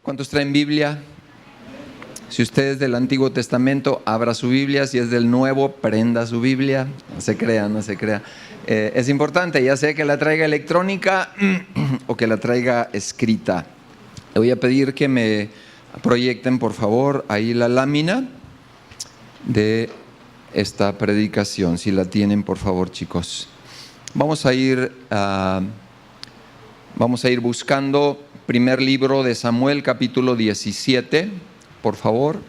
¿Cuántos traen Biblia? Si usted es del Antiguo Testamento, abra su Biblia. Si es del Nuevo, prenda su Biblia. No se crea, no se crea. Es importante, ya sea que la traiga electrónica o que la traiga escrita. Le voy a pedir que me proyecten, por favor, ahí la lámina de esta predicación. Si la tienen, por favor, chicos. Vamos a ir buscando primer libro de Samuel, capítulo 17, por favor.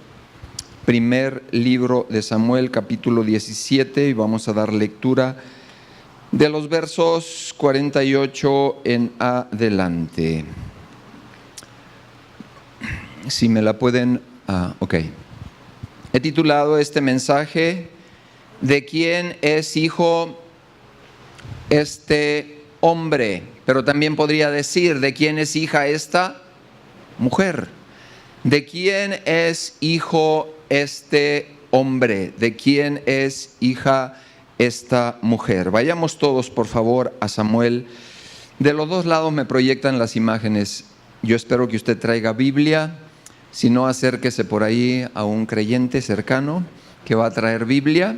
Primer libro de Samuel, capítulo 17, y vamos a dar lectura de los versos 48 en adelante. Si me la pueden... ok. He titulado este mensaje, ¿de quién es hijo este hombre? Pero también podría decir, ¿de quién es hija esta mujer? ¿De quién es hijo este hombre? ¿De quién es hija esta mujer? Vayamos todos, por favor, a Samuel. De los dos lados me proyectan las imágenes. Yo espero que usted traiga Biblia. Si no, acérquese por ahí a un creyente cercano que va a traer Biblia.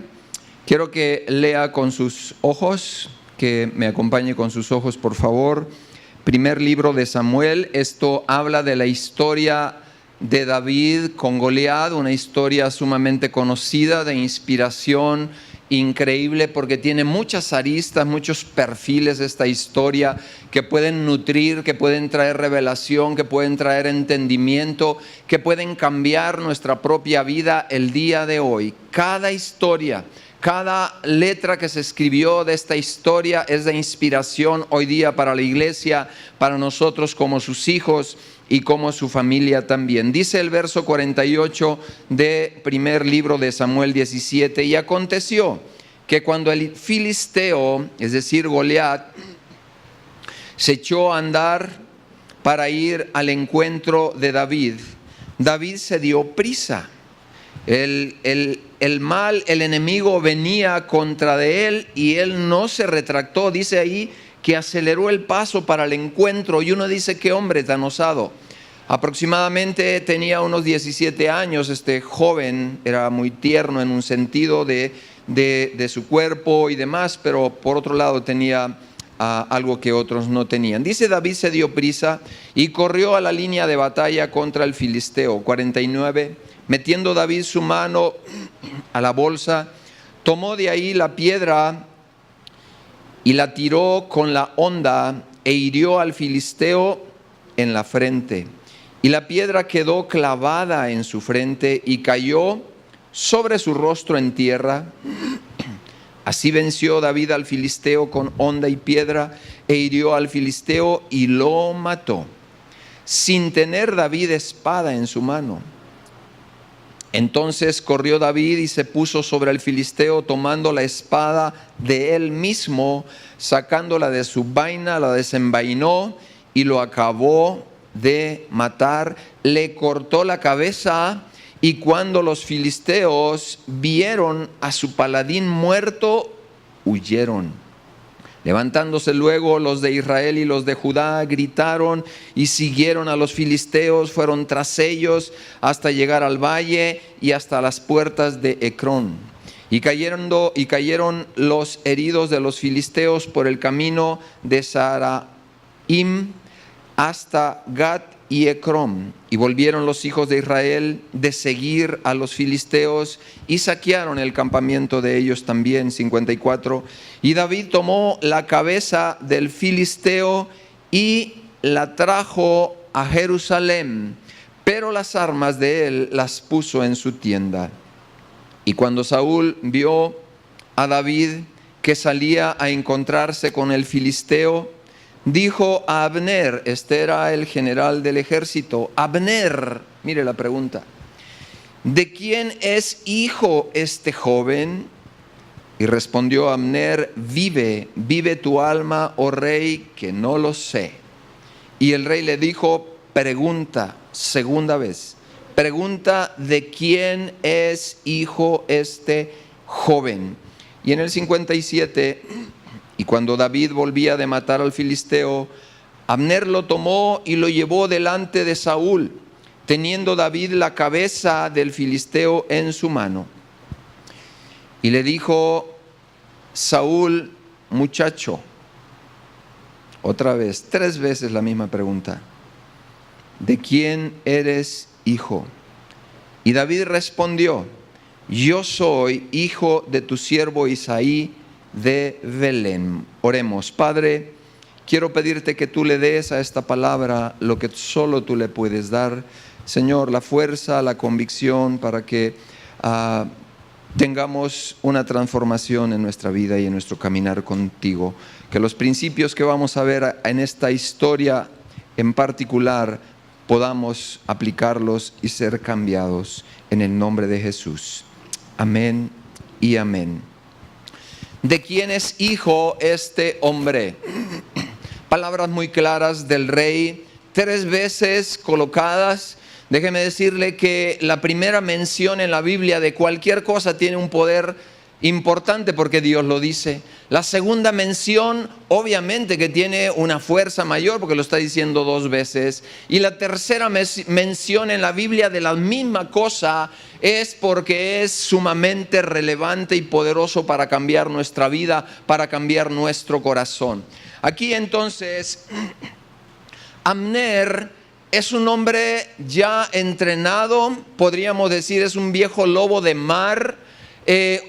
Quiero que lea con sus ojos, que me acompañe con sus ojos, por favor. Primer libro de Samuel. Esto habla de la historia de David con Goliat, una historia sumamente conocida, de inspiración increíble, porque tiene muchas aristas, muchos perfiles esta historia que pueden nutrir, que pueden traer revelación, que pueden traer entendimiento, que pueden cambiar nuestra propia vida el día de hoy. Cada historia, cada letra que se escribió de esta historia es de inspiración hoy día para la iglesia, para nosotros como sus hijos y como su familia también. Dice el verso 48 de primer libro de Samuel 17, y aconteció que cuando el filisteo, es decir, Goliat, se echó a andar para ir al encuentro de David, David se dio prisa. El mal, el enemigo venía contra de él y él no se retractó. Dice ahí que aceleró el paso para el encuentro, y uno dice, qué hombre tan osado. Aproximadamente tenía unos 17 años, este joven era muy tierno en un sentido de su cuerpo y demás, pero por otro lado tenía algo que otros no tenían. Dice, David se dio prisa y corrió a la línea de batalla contra el filisteo. 49, metiendo David su mano a la bolsa, tomó de ahí la piedra y la tiró con la honda e hirió al filisteo en la frente. Y la piedra quedó clavada en su frente y cayó sobre su rostro en tierra. Así venció David al filisteo con honda y piedra e hirió al filisteo y lo mató, sin tener David espada en su mano. Entonces corrió David y se puso sobre el filisteo, tomando la espada de él mismo, sacándola de su vaina, la desenvainó y lo acabó de matar. Le cortó la cabeza, y cuando los filisteos vieron a su paladín muerto, huyeron. Levantándose luego los de Israel y los de Judá, gritaron y siguieron a los filisteos, fueron tras ellos hasta llegar al valle y hasta las puertas de Ecrón. Y cayeron los heridos de los filisteos por el camino de Saraim hasta Gat y Ecrón. Y volvieron los hijos de Israel de seguir a los filisteos y saquearon el campamento de ellos también. 54. Y David tomó la cabeza del filisteo y la trajo a Jerusalén, pero las armas de él las puso en su tienda. Y cuando Saúl vio a David que salía a encontrarse con el filisteo, dijo a Abner, este era el general del ejército, Abner, mire la pregunta, ¿de quién es hijo este joven? Y respondió Abner, vive tu alma, oh rey, que no lo sé. Y el rey le dijo, pregunta, segunda vez, pregunta, ¿de quién es hijo este joven? Y en el 57, y cuando David volvía de matar al filisteo, Abner lo tomó y lo llevó delante de Saúl. teniendo David la cabeza del filisteo en su mano. Y le dijo Saúl: muchacho, otra vez, 3 veces la misma pregunta: ¿de quién eres hijo? Y David respondió: yo soy hijo de tu siervo Isaí de Belén. Oremos. Padre, quiero pedirte que tú le des a esta palabra lo que solo tú le puedes dar. Señor, la fuerza, la convicción para que tengamos una transformación en nuestra vida y en nuestro caminar contigo. Que los principios que vamos a ver en esta historia en particular podamos aplicarlos y ser cambiados en el nombre de Jesús. Amén y amén. ¿De quién es hijo este hombre? Palabras muy claras del rey, 3 veces colocadas. Déjeme decirle que la primera mención en la Biblia de cualquier cosa tiene un poder importante porque Dios lo dice. La segunda mención obviamente que tiene una fuerza mayor porque lo está diciendo 2 veces. Y la tercera mención en la Biblia de la misma cosa es porque es sumamente relevante y poderoso para cambiar nuestra vida, para cambiar nuestro corazón. Aquí entonces, Abner es un hombre ya entrenado, podríamos decir, es un viejo lobo de mar,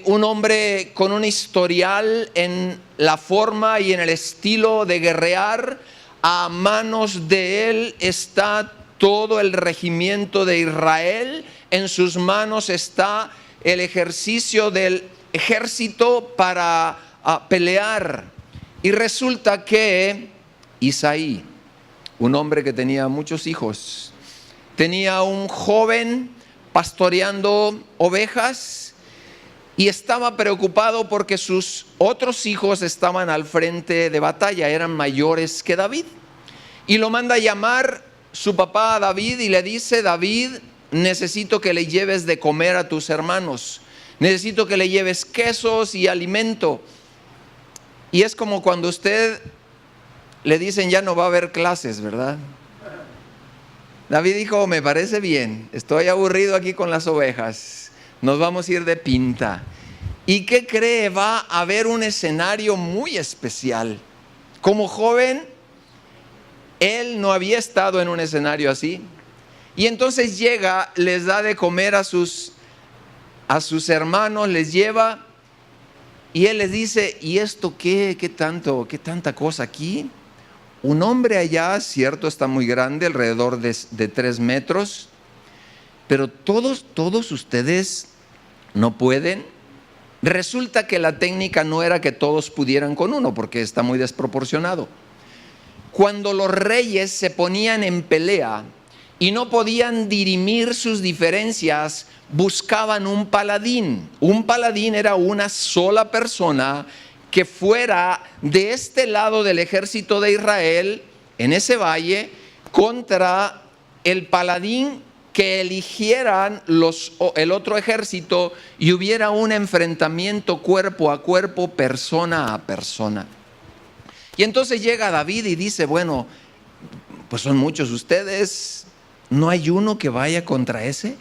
un hombre con un historial en la forma y en el estilo de guerrear. A manos de él está todo el regimiento de Israel, en sus manos está el ejercicio del ejército para pelear. Y resulta que Isaí, un hombre que tenía muchos hijos, tenía un joven pastoreando ovejas y estaba preocupado porque sus otros hijos estaban al frente de batalla, eran mayores que David. Y lo manda a llamar su papá a David y le dice: David, necesito que le lleves de comer a tus hermanos, necesito que le lleves quesos y alimento. Y es como cuando usted le dicen: ya no va a haber clases, ¿verdad? David dijo: me parece bien, estoy aburrido aquí con las ovejas, nos vamos a ir de pinta. ¿Y qué cree? Va a haber un escenario muy especial. Como joven, él no había estado en un escenario así. Y entonces llega, les da de comer a sus hermanos, les lleva, y él les dice: ¿y esto qué tanta cosa aquí? Un hombre allá, cierto, está muy grande, alrededor de 3 metros, pero todos ustedes no pueden. Resulta que la técnica no era que todos pudieran con uno, porque está muy desproporcionado. Cuando los reyes se ponían en pelea y no podían dirimir sus diferencias, buscaban un paladín. Un paladín era una sola persona que fuera de este lado del ejército de Israel, en ese valle, contra el paladín que eligieran el otro ejército y hubiera un enfrentamiento cuerpo a cuerpo, persona a persona. Y entonces llega David y dice: bueno, pues son muchos ustedes, ¿no hay uno que vaya contra ese?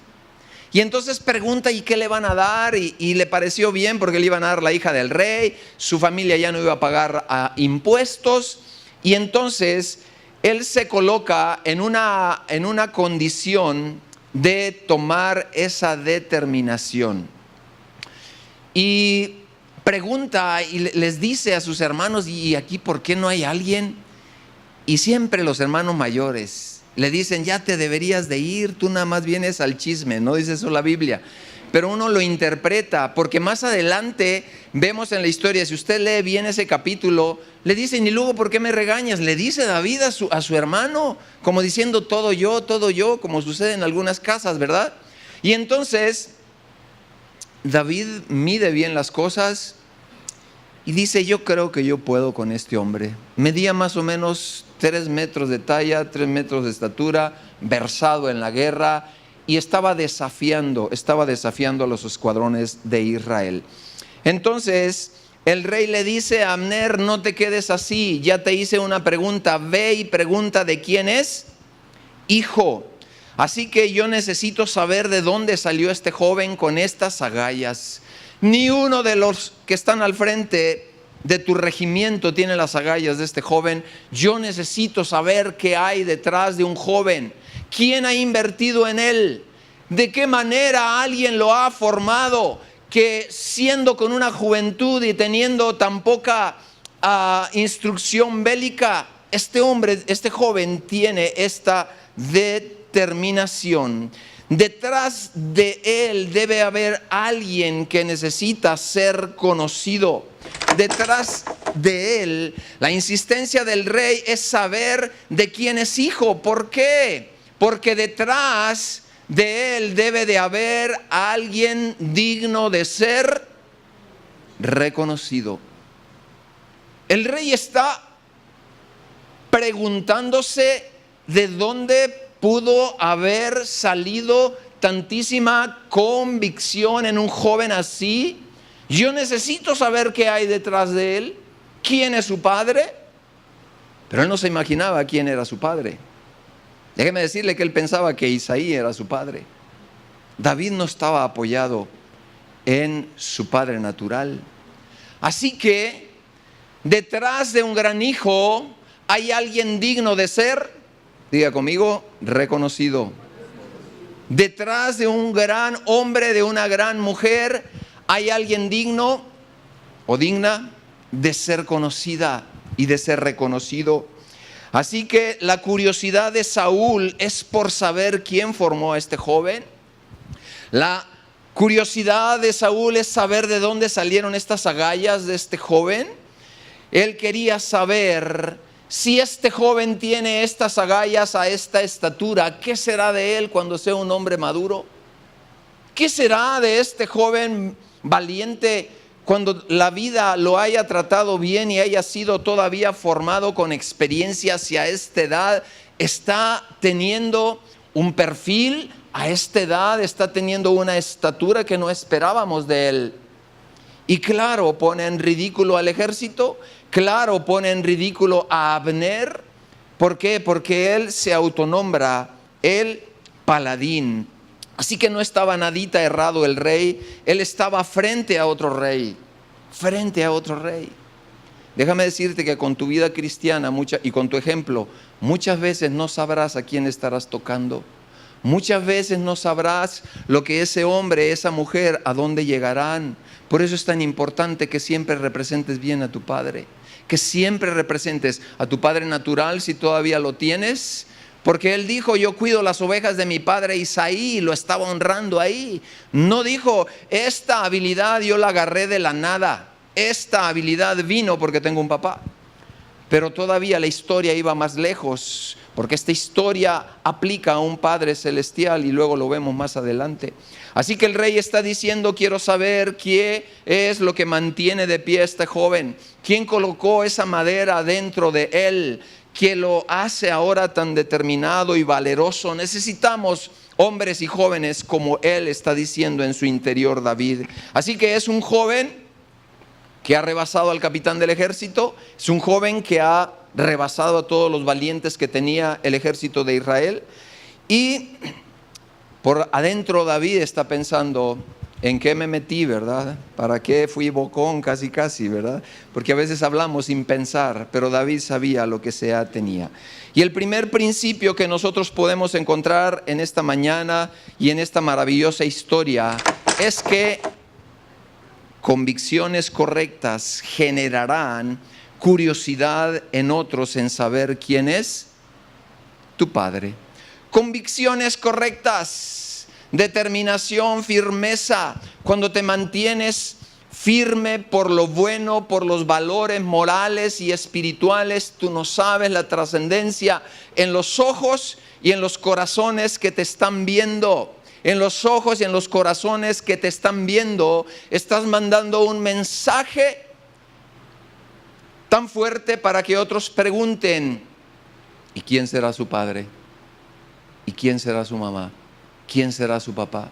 Y entonces pregunta: ¿y qué le van a dar? Y le pareció bien porque le iban a dar la hija del rey, su familia ya no iba a pagar impuestos. Y entonces él se coloca en una condición de tomar esa determinación. Y pregunta y les dice a sus hermanos: ¿y aquí por qué no hay alguien? Y siempre los hermanos mayores le dicen: ya te deberías de ir, tú nada más vienes al chisme. No dice eso la Biblia, pero uno lo interpreta, porque más adelante vemos en la historia, si usted lee bien ese capítulo, le dicen: y luego, ¿por qué me regañas? Le dice David a su hermano, como diciendo: todo yo, como sucede en algunas casas, ¿verdad? Y entonces David mide bien las cosas y dice: yo creo que yo puedo con este hombre. Medía más o menos 3 metros de talla, 3 metros de estatura, versado en la guerra, y estaba desafiando a los escuadrones de Israel. Entonces el rey le dice a Abner: no te quedes así, ya te hice una pregunta, ve y pregunta de quién es hijo. Así que yo necesito saber de dónde salió este joven con estas agallas. Ni uno de los que están al frente de tu regimiento tiene las agallas de este joven. Yo necesito saber qué hay detrás de un joven. ¿Quién ha invertido en él? ¿De qué manera alguien lo ha formado? Que siendo con una juventud y teniendo tan poca instrucción bélica, este joven tiene esta determinación. Detrás de él debe haber alguien que necesita ser conocido. Detrás de él, la insistencia del rey es saber de quién es hijo. ¿Por qué? Porque detrás de él debe de haber alguien digno de ser reconocido. El rey está preguntándose de dónde pudo haber salido tantísima convicción en un joven así. Yo necesito saber qué hay detrás de él, quién es su padre. Pero él no se imaginaba quién era su padre. Déjeme decirle que él pensaba que Isaí era su padre. David no estaba apoyado en su padre natural. Así que detrás de un gran hijo hay alguien digno de ser, diga conmigo, reconocido. Detrás de un gran hombre, de una gran mujer, hay alguien digno o digna de ser conocida y de ser reconocido. Así que la curiosidad de Saúl es por saber quién formó a este joven. La curiosidad de Saúl es saber de dónde salieron estas agallas de este joven. Él quería saber si este joven tiene estas agallas a esta estatura, ¿qué será de él cuando sea un hombre maduro? ¿Qué será de este joven valiente cuando la vida lo haya tratado bien y haya sido todavía formado con experiencia hacia esta edad? Está teniendo un perfil a esta edad, está teniendo una estatura que no esperábamos de él. Y claro, pone en ridículo al ejército, claro, pone en ridículo a Abner. ¿Por qué? Porque él se autonombra el paladín. Así que no estaba nadita errado el rey, él estaba frente a otro rey, frente a otro rey. Déjame decirte que con tu vida cristiana y con tu ejemplo, muchas veces no sabrás a quién estarás tocando. Muchas veces no sabrás lo que ese hombre, esa mujer, a dónde llegarán. Por eso es tan importante que siempre representes bien a tu padre, que siempre representes a tu padre natural si todavía lo tienes. Porque él dijo, yo cuido las ovejas de mi padre Isaí, y lo estaba honrando ahí. No dijo, esta habilidad yo la agarré de la nada, esta habilidad vino porque tengo un papá. Pero todavía la historia iba más lejos, porque esta historia aplica a un Padre Celestial y luego lo vemos más adelante. Así que el rey está diciendo, quiero saber qué es lo que mantiene de pie a este joven, quién colocó esa madera dentro de él, que lo hace ahora tan determinado y valeroso. Necesitamos hombres y jóvenes como él está diciendo en su interior David. Así que es un joven que ha rebasado al capitán del ejército, es un joven que ha rebasado a todos los valientes que tenía el ejército de Israel. Y por adentro David está pensando, ¿en qué me metí, verdad? ¿Para qué fui bocón casi, verdad? Porque a veces hablamos sin pensar, pero David sabía lo que se tenía. Y el primer principio que nosotros podemos encontrar en esta mañana y en esta maravillosa historia es que convicciones correctas generarán curiosidad en otros en saber quién es tu padre. Convicciones correctas, determinación, firmeza. Cuando te mantienes firme por lo bueno, por los valores morales y espirituales, tú no sabes la trascendencia en los ojos y en los corazones que te están viendo. En los ojos y en los corazones que te están viendo, estás mandando un mensaje tan fuerte para que otros pregunten, ¿y quién será su padre? ¿Y quién será su mamá? ¿Quién será su papá?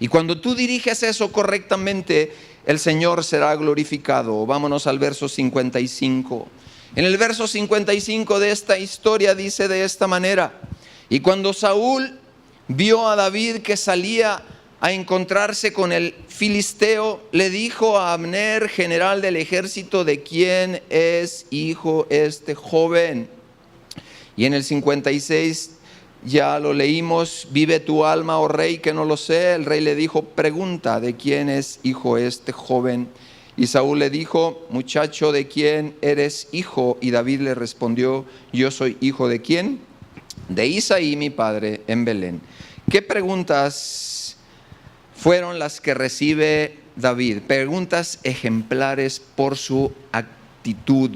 Y cuando tú diriges eso correctamente, el Señor será glorificado. Vámonos al verso 55. En el verso 55 de esta historia dice de esta manera: y cuando Saúl vio a David que salía a encontrarse con el filisteo, le dijo a Abner, general del ejército: ¿de quién es hijo este joven? Y en el 56 ya lo leímos: vive tu alma, oh rey, que no lo sé. El rey le dijo: pregunta, ¿de quién es hijo este joven? Y Saúl le dijo: muchacho, ¿de quién eres hijo? Y David le respondió: yo soy hijo ¿de quién? De Isaí, mi padre, en Belén. ¿Qué preguntas fueron las que recibe David? Preguntas ejemplares por su actitud.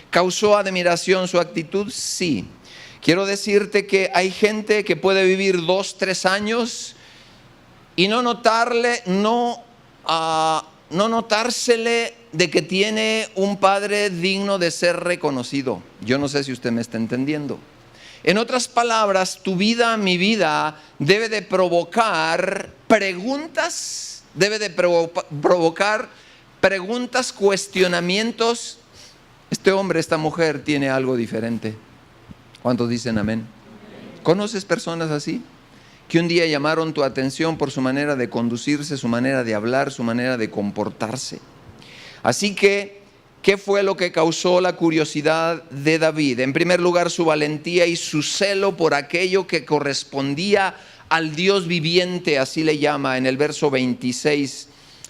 ¿Causó admiración su actitud? Sí. Quiero decirte que hay gente que puede vivir 2, 3 años y no notársele de que tiene un padre digno de ser reconocido. Yo no sé si usted me está entendiendo. En otras palabras, tu vida, mi vida, debe de provocar preguntas, cuestionamientos. Este hombre, esta mujer tiene algo diferente. ¿Cuántos dicen amén? ¿Conoces personas así? Que un día llamaron tu atención por su manera de conducirse, su manera de hablar, su manera de comportarse. Así que, ¿qué fue lo que causó la curiosidad de David? En primer lugar, su valentía y su celo por aquello que correspondía al Dios viviente, así le llama en el verso 26.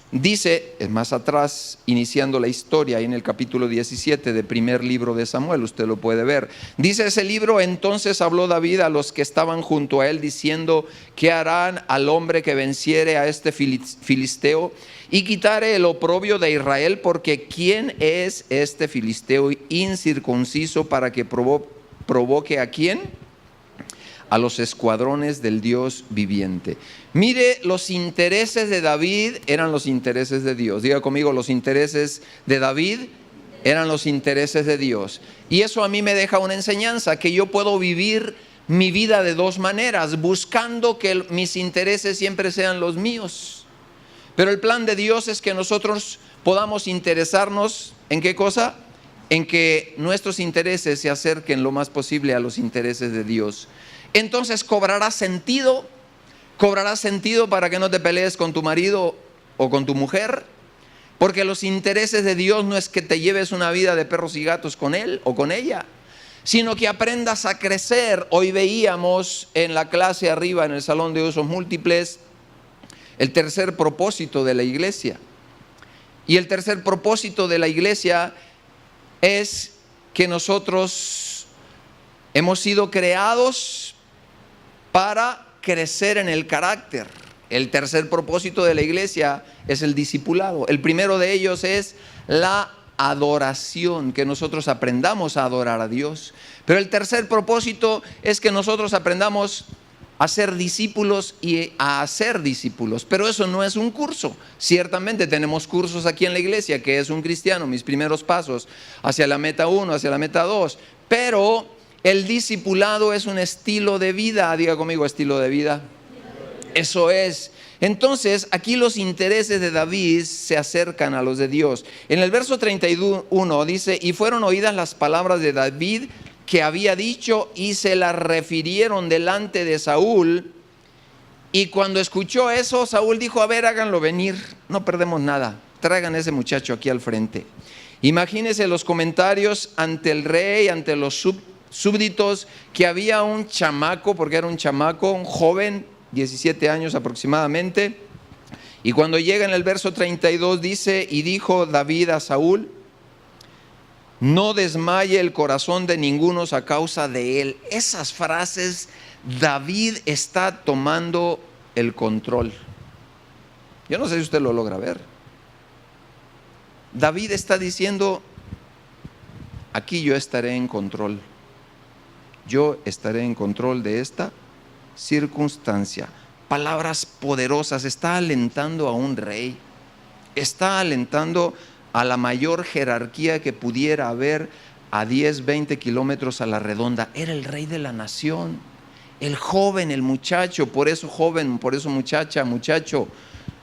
Dice, es más atrás, iniciando la historia, en el capítulo 17 del primer libro de Samuel, usted lo puede ver. Dice ese libro: entonces habló David a los que estaban junto a él, diciendo: ¿qué harán al hombre que venciere a este filisteo y quitare el oprobio de Israel? Porque ¿quién es este filisteo incircunciso para que provoque a quién? A los escuadrones del Dios viviente. Mire, los intereses de David eran los intereses de Dios. Diga conmigo: los intereses de David eran los intereses de Dios. Y eso a mí me deja una enseñanza, que yo puedo vivir mi vida de 2 maneras, buscando que mis intereses siempre sean los míos. Pero el plan de Dios es que nosotros podamos interesarnos ¿en qué cosa? En que nuestros intereses se acerquen lo más posible a los intereses de Dios. Entonces cobrará sentido para que no te pelees con tu marido o con tu mujer, porque los intereses de Dios no es que te lleves una vida de perros y gatos con él o con ella, sino que aprendas a crecer. Hoy veíamos en la clase arriba, en el salón de usos múltiples, el tercer propósito de la iglesia. Y el tercer propósito de la iglesia es que nosotros hemos sido creados para crecer en el carácter. El tercer propósito de la iglesia es el discipulado. El primero de ellos es la adoración, que nosotros aprendamos a adorar a Dios. Pero el tercer propósito es que nosotros aprendamos a ser discípulos y a hacer discípulos. Pero eso no es un curso. Ciertamente tenemos cursos aquí en la iglesia, que es un cristiano, mis primeros pasos hacia la meta 1, hacia la meta 2. Pero el discipulado es un estilo de vida. Diga conmigo: estilo de vida. Eso es. Entonces, aquí los intereses de David se acercan a los de Dios. En el verso 31 dice: y fueron oídas las palabras de David que había dicho, y se las refirieron delante de Saúl. Y cuando escuchó eso, Saúl dijo: a ver, háganlo venir, no perdemos nada, traigan a ese muchacho aquí al frente. Imagínense los comentarios ante el rey, ante los súbditos, que había un chamaco, porque era un chamaco, un joven, 17 años aproximadamente. Y cuando llega en el verso 32 dice: y dijo David a Saúl: no desmaye el corazón de ninguno a causa de él. Esas frases, David está tomando el control. Yo no sé si usted lo logra ver. David está diciendo: aquí yo estaré en control. Yo estaré en control de esta circunstancia. Palabras poderosas. Está alentando a un rey. Está alentando a la mayor jerarquía que pudiera haber a 10, 20 kilómetros a la redonda. Era el rey de la nación. El joven, el muchacho. Por eso joven, por eso muchacha, muchacho.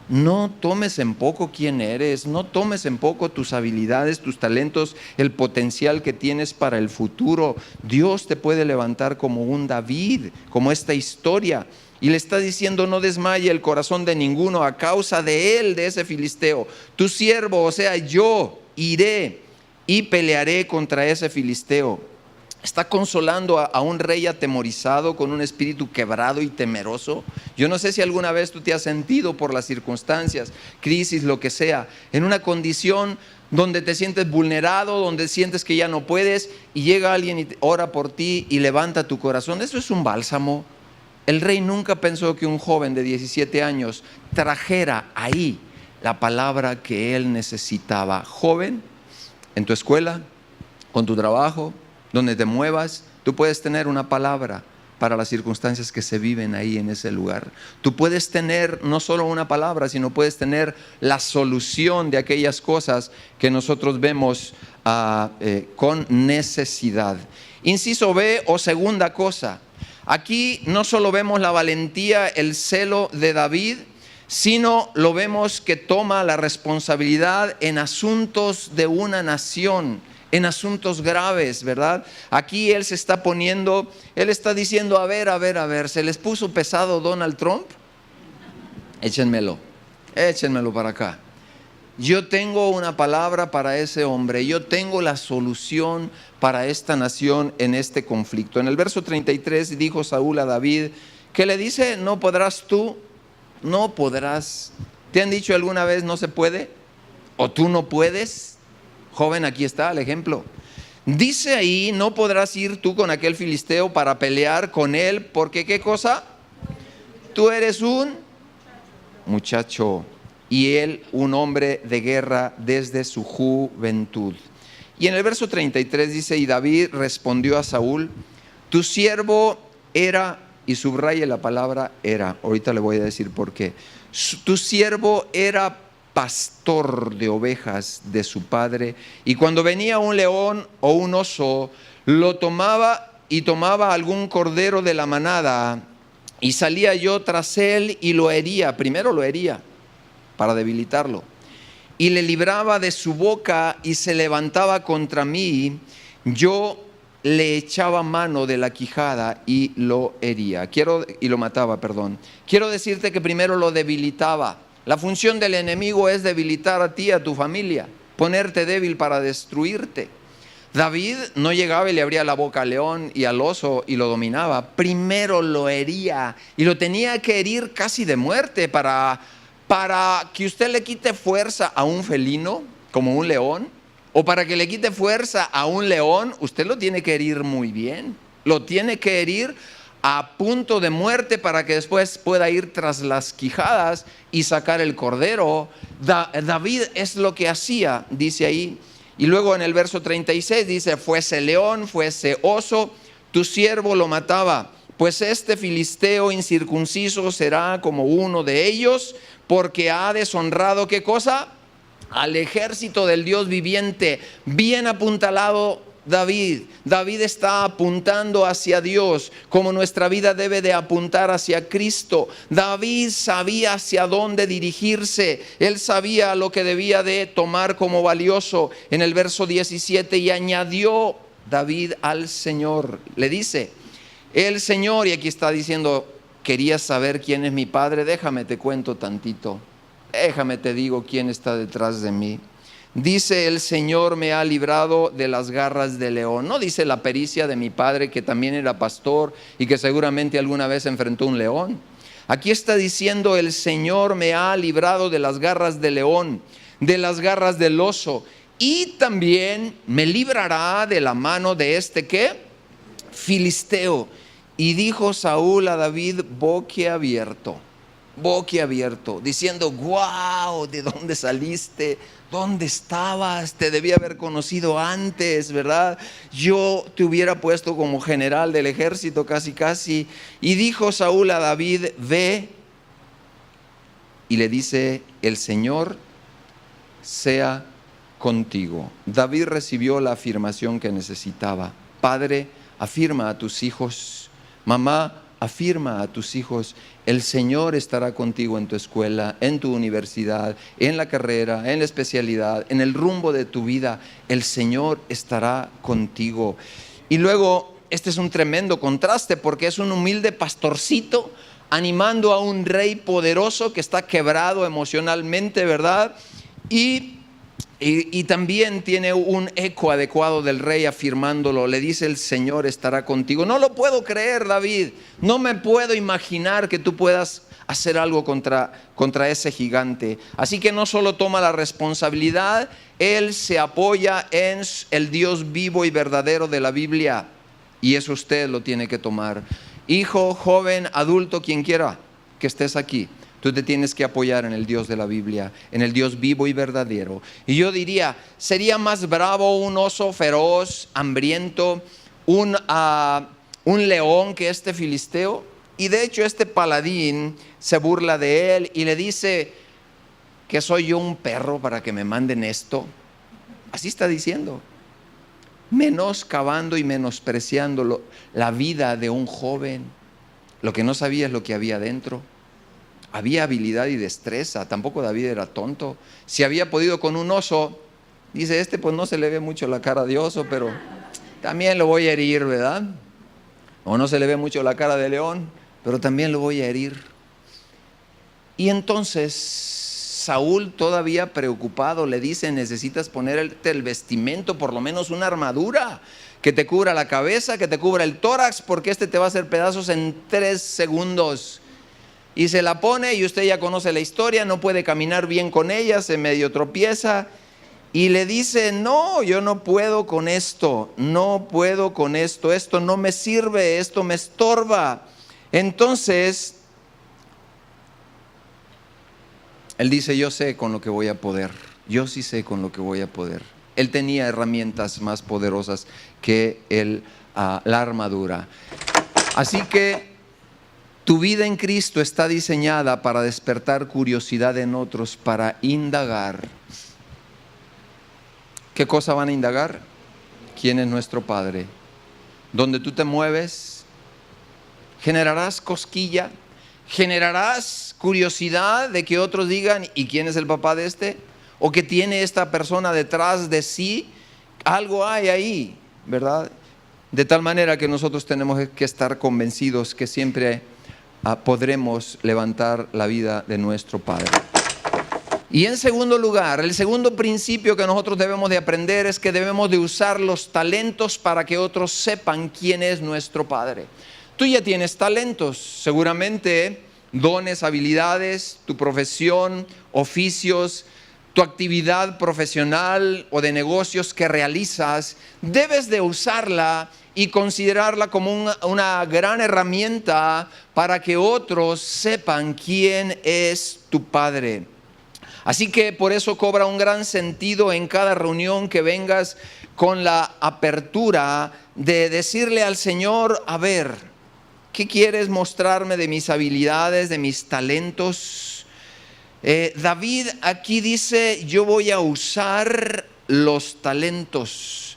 No tomes en poco quién eres, no tomes en poco tus habilidades, tus talentos, el potencial que tienes para el futuro. Dios te puede levantar como un David, como esta historia. Y le está diciendo: no desmaye el corazón de ninguno a causa de él, de ese filisteo. Tu siervo, o sea, yo iré y pelearé contra ese filisteo. Está consolando a un rey atemorizado, con un espíritu quebrado y temeroso. Yo no sé si alguna vez tú te has sentido, por las circunstancias, crisis, lo que sea, en una condición donde te sientes vulnerado, donde sientes que ya no puedes, y llega alguien y ora por ti y levanta tu corazón. Eso es un bálsamo. El rey nunca pensó que un joven de 17 años trajera ahí la palabra que él necesitaba. Joven, en tu escuela, con tu trabajo, donde te muevas, tú puedes tener una palabra para las circunstancias que se viven ahí en ese lugar. Tú puedes tener no solo una palabra, sino puedes tener la solución de aquellas cosas que nosotros vemos con necesidad. Inciso B, o segunda cosa. Aquí no solo vemos la valentía, el celo de David, sino lo vemos que toma la responsabilidad en asuntos de una nación, en asuntos graves, ¿verdad? Aquí él se está poniendo, él está diciendo: a ver, ¿se les puso pesado Donald Trump? Échenmelo para acá. Yo tengo una palabra para ese hombre, yo tengo la solución para esta nación en este conflicto. En el verso 33 dijo Saúl a David, ¿qué le dice? No podrás tú, no podrás. ¿Te han dicho alguna vez no se puede? ¿O tú no puedes? Joven, aquí está el ejemplo. Dice ahí: no podrás ir tú con aquel filisteo para pelear con él, porque ¿qué cosa? Tú eres un muchacho y él un hombre de guerra desde su juventud. Y en el verso 33 dice: y David respondió a Saúl: tu siervo era, y subraye la palabra era, ahorita le voy a decir por qué. Tu siervo era pastor de ovejas de su padre, y cuando venía un león o un oso, lo tomaba y tomaba algún cordero de la manada, y salía yo tras él y lo hería. Primero lo hería para debilitarlo, y le libraba de su boca, y se levantaba contra mí, yo le echaba mano de la quijada y lo hería. Y lo mataba, perdón. Quiero decirte que primero lo debilitaba. La función del enemigo es debilitar a ti, a tu familia, ponerte débil para destruirte. David no llegaba y le abría la boca al león y al oso y lo dominaba. Primero lo hería, y lo tenía que herir casi de muerte para que usted le quite fuerza a un felino como un león, o para que le quite fuerza a un león, usted lo tiene que herir muy bien. Lo tiene que herir a punto de muerte para que después pueda ir tras las quijadas y sacar el cordero. David es lo que hacía, dice ahí. Y luego en el verso 36 dice: fuese león, fuese oso, tu siervo lo mataba, pues este filisteo incircunciso será como uno de ellos, porque ha deshonrado, ¿qué cosa? Al ejército del Dios viviente. Bien apuntalado David está apuntando hacia Dios, como nuestra vida debe de apuntar hacia Cristo. David sabía hacia dónde dirigirse, él sabía lo que debía de tomar como valioso. En el verso 17, y añadió David al Señor, le dice, el Señor, y aquí está diciendo: ¿querías saber quién es mi padre? Déjame te cuento tantito, déjame te digo quién está detrás de mí. Dice: el Señor me ha librado de las garras del león. No dice la pericia de mi padre, que también era pastor y que seguramente alguna vez enfrentó un león. Aquí está diciendo: el Señor me ha librado de las garras del león, de las garras del oso, y también me librará de la mano de este, ¿qué? Filisteo. Y dijo Saúl a David boquiabierto, diciendo: wow, ¿de dónde saliste? ¿Dónde estabas? Te debía haber conocido antes, ¿verdad? Yo te hubiera puesto como general del ejército casi. Y dijo Saúl a David: ve. Y le dice: el Señor sea contigo. David recibió la afirmación que necesitaba. Padre, afirma a tus hijos. Mamá, afirma a tus hijos: el Señor estará contigo en tu escuela, en tu universidad, en la carrera, en la especialidad, en el rumbo de tu vida. El Señor estará contigo. Y luego, este es un tremendo contraste, porque es un humilde pastorcito animando a un rey poderoso que está quebrado emocionalmente, ¿verdad? Y también tiene un eco adecuado del rey afirmándolo. Le dice: el Señor estará contigo. No lo puedo creer, David. No me puedo imaginar que tú puedas hacer algo contra ese gigante. Así que no solo toma la responsabilidad, él se apoya en el Dios vivo y verdadero de la Biblia. Y eso usted lo tiene que tomar. Hijo, joven, adulto, quien quiera que estés aquí, tú te tienes que apoyar en el Dios de la Biblia, en el Dios vivo y verdadero. Y yo diría, ¿sería más bravo un oso feroz, hambriento, un león que este filisteo? Y de hecho este paladín se burla de él y le dice: ¿que soy yo un perro para que me manden esto? Así está diciendo, menoscabando y menospreciando la vida de un joven. Lo que no sabía es lo que había dentro. Había habilidad y destreza, tampoco David era tonto. Si había podido con un oso, dice: pues no se le ve mucho la cara de oso, pero también lo voy a herir, ¿verdad? O no se le ve mucho la cara de león, pero también lo voy a herir. Y entonces Saúl, todavía preocupado, le dice: necesitas ponerte el vestimento, por lo menos una armadura que te cubra la cabeza, que te cubra el tórax, porque te va a hacer pedazos en 3 segundos. Y se la pone, y usted ya conoce la historia, no puede caminar bien con ella, se medio tropieza, y le dice: no, yo no puedo con esto, no puedo con esto, esto no me sirve, esto me estorba. Entonces él dice: yo sé con lo que voy a poder, yo sí sé con lo que voy a poder. Él tenía herramientas más poderosas que la armadura. Así que tu vida en Cristo está diseñada para despertar curiosidad en otros, para indagar. ¿Qué cosa van a indagar? ¿Quién es nuestro Padre? Donde tú te mueves, generarás cosquilla, generarás curiosidad de que otros digan: ¿y quién es el papá de este? ¿O qué tiene esta persona detrás de sí? Algo hay ahí, ¿verdad? De tal manera que nosotros tenemos que estar convencidos que siempre podremos levantar la vida de nuestro Padre. Y en segundo lugar, el segundo principio que nosotros debemos de aprender es que debemos de usar los talentos para que otros sepan quién es nuestro Padre. Tú ya tienes talentos, seguramente dones, habilidades, tu profesión, oficios, tu actividad profesional o de negocios que realizas. Debes de usarla y considerarla como una gran herramienta para que otros sepan quién es tu Padre. Así que por eso cobra un gran sentido en cada reunión que vengas con la apertura de decirle al Señor: a ver, ¿qué quieres mostrarme de mis habilidades, de mis talentos? David aquí dice: yo voy a usar los talentos.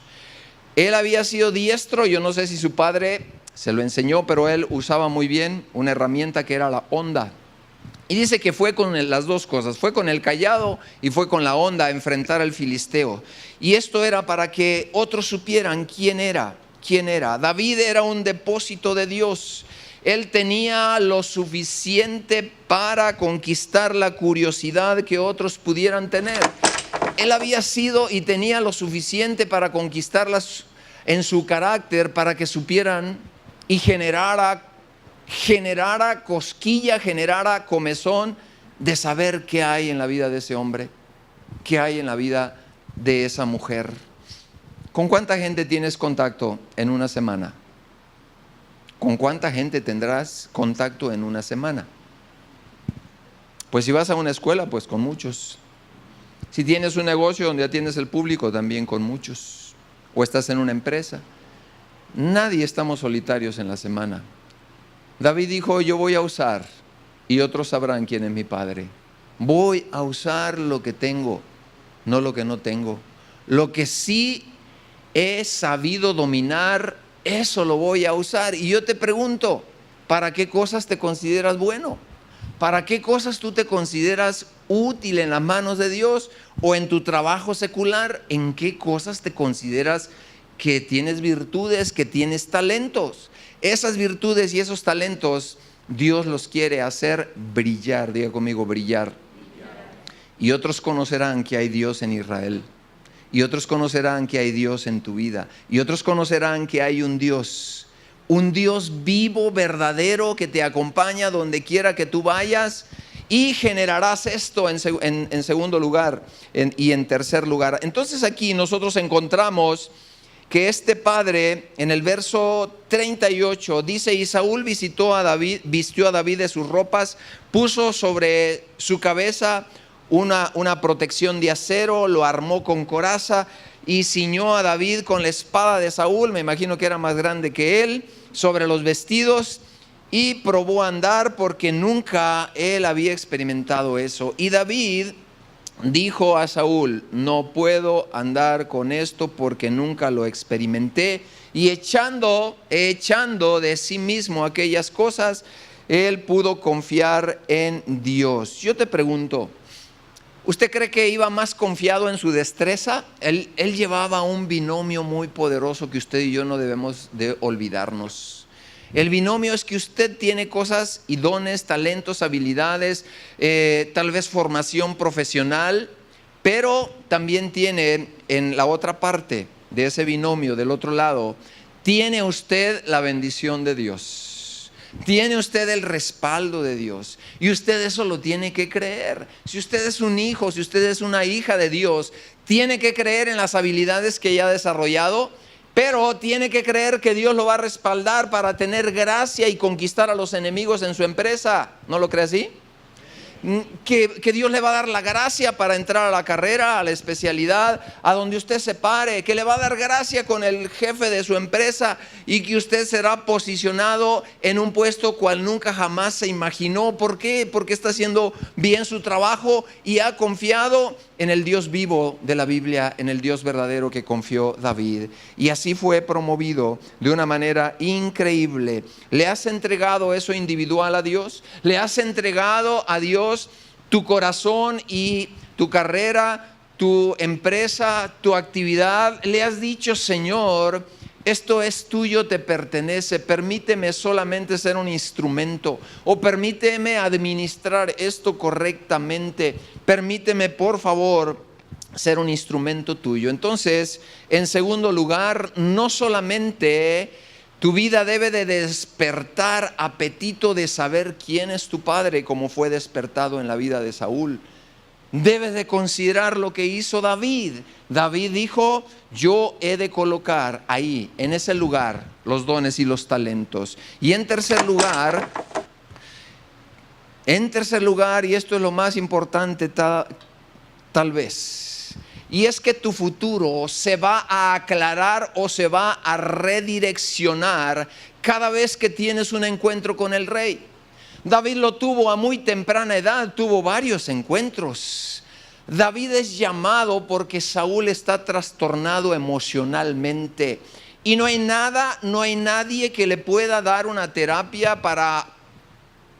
Él había sido diestro, yo no sé si su padre se lo enseñó, pero él usaba muy bien una herramienta que era la honda. Y dice que fue con las dos cosas, fue con el cayado y fue con la honda a enfrentar al filisteo. Y esto era para que otros supieran quién era. David era un depósito de Dios. Él tenía lo suficiente para conquistar la curiosidad que otros pudieran tener. Él había sido y tenía lo suficiente para conquistarlas en su carácter, para que supieran y generara cosquilla, generara comezón de saber qué hay en la vida de ese hombre, qué hay en la vida de esa mujer. ¿Con cuánta gente tienes contacto en una semana? ¿Con cuánta gente tendrás contacto en una semana? Pues si vas a una escuela, pues con muchos. Si tienes un negocio donde atiendes el público, también con muchos. O estás en una empresa. Nadie estamos solitarios en la semana. David dijo: yo voy a usar, y otros sabrán quién es mi Padre. Voy a usar lo que tengo, no lo que no tengo. Lo que sí he sabido dominar, eso lo voy a usar. Y yo te pregunto, ¿para qué cosas te consideras bueno? ¿Para qué cosas tú te consideras útil en las manos de Dios? O en tu trabajo secular, ¿en qué cosas te consideras que tienes virtudes, que tienes talentos? Esas virtudes y esos talentos Dios los quiere hacer brillar. Diga conmigo, brillar. Y otros conocerán que hay Dios en Israel. Y otros conocerán que hay Dios en tu vida. Y otros conocerán que hay un Dios vivo, verdadero, que te acompaña donde quiera que tú vayas. Y generarás esto en segundo lugar y en tercer lugar. Entonces aquí nosotros encontramos que este padre, en el verso 38, dice: y Saúl vistió a David de sus ropas, puso sobre su cabeza una protección de acero, lo armó con coraza y ciñó a David con la espada de Saúl, me imagino que era más grande que él, sobre los vestidos, y probó a andar porque nunca él había experimentado eso. Y David dijo a Saúl: no puedo andar con esto porque nunca lo experimenté. Y echando de sí mismo aquellas cosas, él pudo confiar en Dios. Yo te pregunto, ¿usted cree que iba más confiado en su destreza? Él llevaba un binomio muy poderoso que usted y yo no debemos de olvidarnos. El binomio es que usted tiene cosas y dones, talentos, habilidades, tal vez formación profesional, pero también tiene en la otra parte de ese binomio, del otro lado, tiene usted la bendición de Dios. Tiene usted el respaldo de Dios y usted eso lo tiene que creer. Si usted es un hijo, si usted es una hija de Dios, tiene que creer en las habilidades que ya ha desarrollado, pero tiene que creer que Dios lo va a respaldar para tener gracia y conquistar a los enemigos en su empresa. ¿No lo cree así? Que Dios le va a dar la gracia para entrar a la carrera, a la especialidad, a donde usted se pare, que le va a dar gracia con el jefe de su empresa y que usted será posicionado en un puesto cual nunca jamás se imaginó. ¿Por qué? Porque está haciendo bien su trabajo y ha confiado en el Dios vivo de la Biblia, en el Dios verdadero que confió David. Y así fue promovido de una manera increíble. ¿Le has entregado eso individual a Dios? ¿Le has entregado a Dios tu corazón y tu carrera, tu empresa, tu actividad? ¿Le has dicho: Señor, esto es tuyo, te pertenece, permíteme solamente ser un instrumento, o permíteme administrar esto correctamente, permíteme por favor ser un instrumento tuyo? Entonces, en segundo lugar, no solamente tu vida debe de despertar apetito de saber quién es tu padre, como fue despertado en la vida de Saúl. Debes de considerar lo que hizo David. David dijo: yo he de colocar ahí, en ese lugar, los dones y los talentos. Y en tercer lugar, y esto es lo más importante tal vez, y es que tu futuro se va a aclarar o se va a redireccionar cada vez que tienes un encuentro con el rey. David lo tuvo a muy temprana edad, tuvo varios encuentros. David es llamado porque Saúl está trastornado emocionalmente y no hay nadie que le pueda dar una terapia para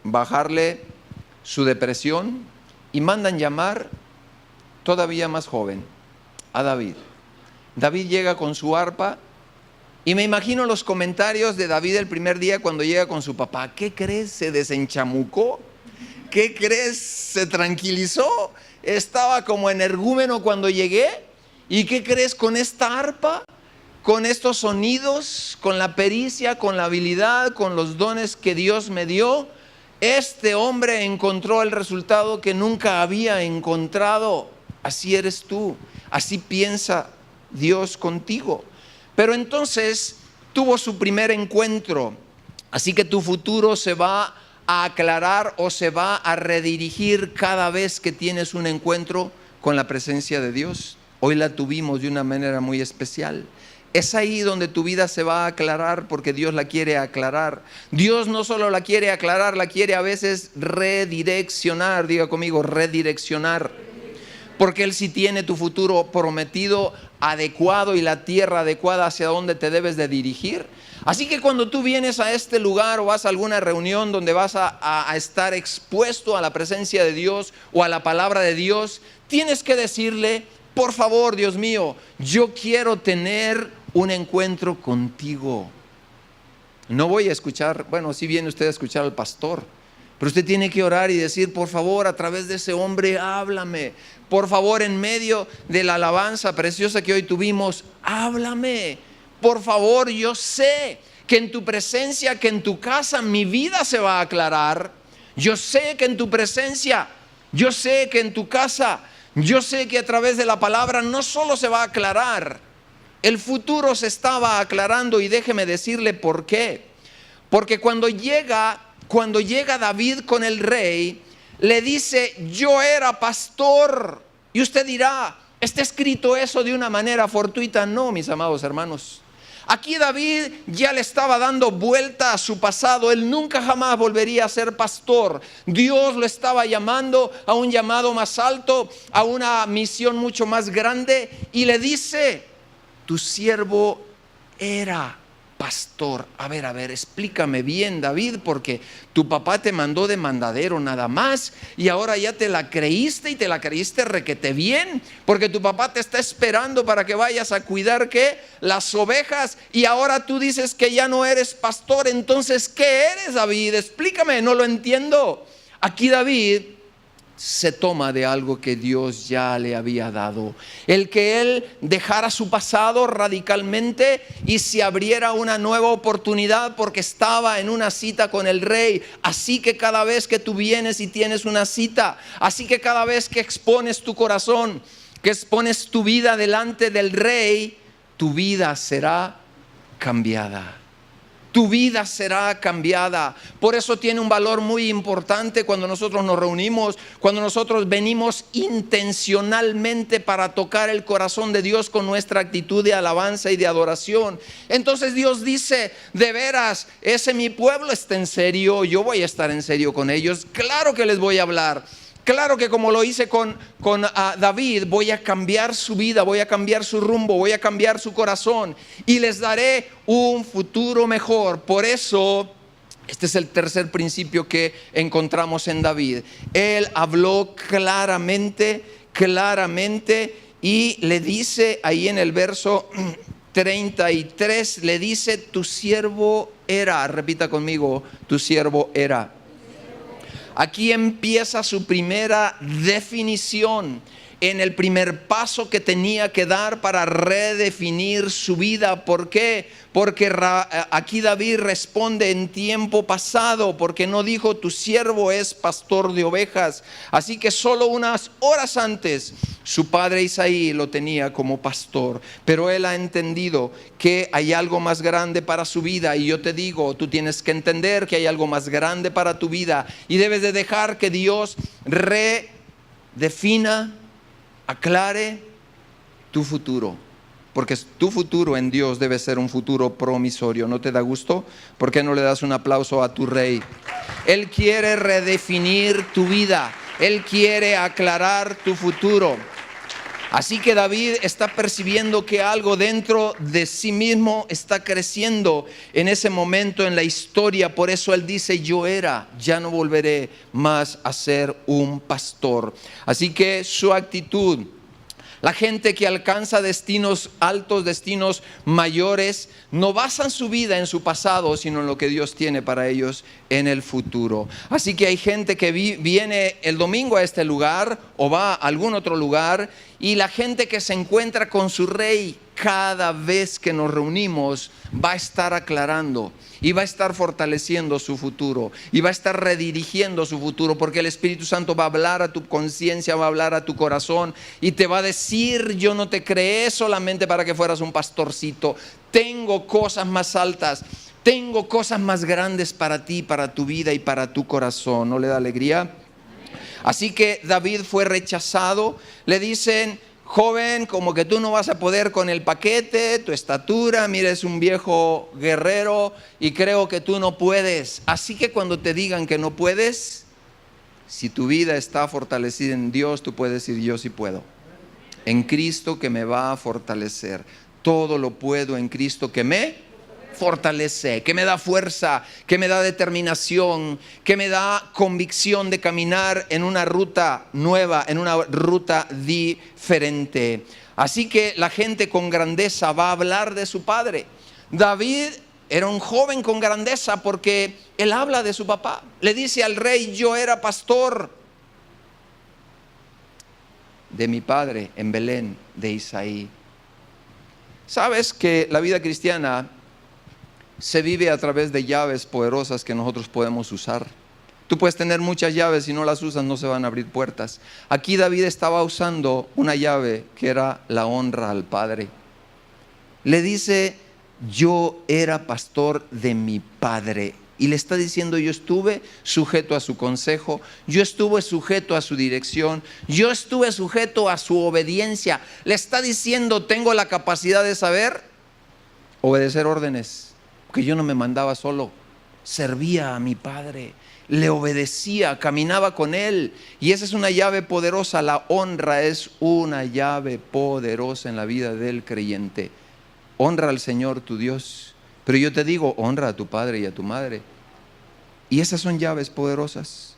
bajarle su depresión, y mandan llamar todavía más joven a David. David llega con su arpa y me imagino los comentarios de David el primer día cuando llega con su papá. ¿Qué crees? ¿Se desenchamucó? ¿Qué crees? ¿Se tranquilizó? Estaba como energúmeno cuando llegué. ¿Y qué crees? Con esta arpa, con estos sonidos, con la pericia, con la habilidad, con los dones que Dios me dio, este hombre encontró el resultado que nunca había encontrado. Así eres tú, así piensa Dios contigo. Pero entonces tuvo su primer encuentro, así que tu futuro se va a aclarar o se va a redirigir cada vez que tienes un encuentro con la presencia de Dios. Hoy la tuvimos de una manera muy especial. Es ahí donde tu vida se va a aclarar, porque Dios la quiere aclarar. Dios no solo la quiere aclarar, la quiere a veces redireccionar. Diga conmigo, redireccionar. Porque Él sí tiene tu futuro prometido, adecuado, y la tierra adecuada hacia donde te debes de dirigir. Así que cuando tú vienes a este lugar o vas a alguna reunión donde vas a estar expuesto a la presencia de Dios o a la palabra de Dios, tienes que decirle: por favor, Dios mío, yo quiero tener un encuentro contigo. No voy a escuchar, bueno, sí viene usted a escuchar al pastor, pero usted tiene que orar y decir, por favor, a través de ese hombre, háblame. Por favor, en medio de la alabanza preciosa que hoy tuvimos, háblame. Por favor, yo sé que en tu presencia, que en tu casa, mi vida se va a aclarar. Yo sé que en tu presencia, yo sé que en tu casa, yo sé que a través de la palabra no solo se va a aclarar, el futuro se estaba aclarando, y déjeme decirle por qué. Porque cuando llega David con el rey, le dice, yo era pastor. Y usted dirá, ¿está escrito eso de una manera fortuita? No, mis amados hermanos. Aquí David ya le estaba dando vuelta a su pasado. Él nunca jamás volvería a ser pastor. Dios lo estaba llamando a un llamado más alto, a una misión mucho más grande. Y le dice, tu siervo era pastor. A ver, explícame bien, David, porque tu papá te mandó de mandadero nada más y ahora ya te la creíste, y te la creíste requete bien, porque tu papá te está esperando para que vayas a cuidar, ¿qué? Las ovejas, y ahora tú dices que ya no eres pastor. Entonces, ¿qué eres, David? Explícame, no lo entiendo. Aquí David se toma de algo que Dios ya le había dado. El que él dejara su pasado radicalmente y se abriera una nueva oportunidad, porque estaba en una cita con el rey. Así que cada vez que tú vienes y tienes una cita, así que cada vez que expones tu corazón, que expones tu vida delante del rey, tu vida será cambiada. Tu vida será cambiada. Por eso tiene un valor muy importante cuando nosotros nos reunimos, cuando nosotros venimos intencionalmente para tocar el corazón de Dios con nuestra actitud de alabanza y de adoración. Entonces Dios dice, de veras, ese mi pueblo está en serio, yo voy a estar en serio con ellos. Claro que les voy a hablar. Claro que como lo hice con David, voy a cambiar su vida, voy a cambiar su rumbo, voy a cambiar su corazón y les daré un futuro mejor. Por eso, este es el tercer principio que encontramos en David. Él habló claramente y le dice ahí en el verso 33, le dice, tu siervo era, repita conmigo, tu siervo era. Aquí empieza su primera definición, en el primer paso que tenía que dar para redefinir su vida. ¿Por qué? Porque aquí David responde en tiempo pasado, porque no dijo tu siervo es pastor de ovejas. Así que solo unas horas antes su padre Isaí lo tenía como pastor, pero él ha entendido que hay algo más grande para su vida. Y yo te digo, tú tienes que entender que hay algo más grande para tu vida y debes de dejar que Dios redefina, aclare tu futuro, porque tu futuro en Dios debe ser un futuro promisorio. ¿No te da gusto? ¿Por qué no le das un aplauso a tu rey? Él quiere redefinir tu vida, Él quiere aclarar tu futuro. Así que David está percibiendo que algo dentro de sí mismo está creciendo en ese momento en la historia. Por eso él dice, yo era, ya no volveré más a ser un pastor. Así que su actitud, la gente que alcanza destinos altos, destinos mayores, no basan su vida en su pasado, sino en lo que Dios tiene para ellos en el futuro. Así que hay gente que viene el domingo a este lugar o va a algún otro lugar, y la gente que se encuentra con su rey cada vez que nos reunimos va a estar aclarando y va a estar fortaleciendo su futuro y va a estar redirigiendo su futuro, porque el Espíritu Santo va a hablar a tu conciencia, va a hablar a tu corazón y te va a decir, yo no te creé solamente para que fueras un pastorcito, tengo cosas más altas, tengo cosas más grandes para ti, para tu vida y para tu corazón. ¿No le da alegría? Así que David fue rechazado. Le dicen, joven, como que tú no vas a poder con el paquete, tu estatura, mira, es un viejo guerrero y creo que tú no puedes. Así que cuando te digan que no puedes, si tu vida está fortalecida en Dios, tú puedes decir, yo sí puedo. En Cristo que me va a fortalecer. Todo lo puedo en Cristo que me fortalece, que me da fuerza, que me da determinación, que me da convicción de caminar en una ruta nueva, en una ruta diferente. Así que la gente con grandeza va a hablar de su padre. David era un joven con grandeza porque él habla de su papá. Le dice al rey: yo era pastor de mi padre en Belén de Isaí. Sabes que la vida cristiana se vive a través de llaves poderosas que nosotros podemos usar. Tú puedes tener muchas llaves, si no las usas no se van a abrir puertas. Aquí David estaba usando una llave que era la honra al Padre. Le dice: yo era pastor de mi padre. Y le está diciendo: yo estuve sujeto a su consejo, yo estuve sujeto a su dirección, yo estuve sujeto a su obediencia. Le está diciendo: tengo la capacidad de saber obedecer órdenes, porque yo no me mandaba solo, servía a mi padre, le obedecía, caminaba con él. Y esa es una llave poderosa. La honra es una llave poderosa en la vida del creyente. Honra al Señor tu Dios. Pero yo te digo, honra a tu padre y a tu madre. Y esas son llaves poderosas.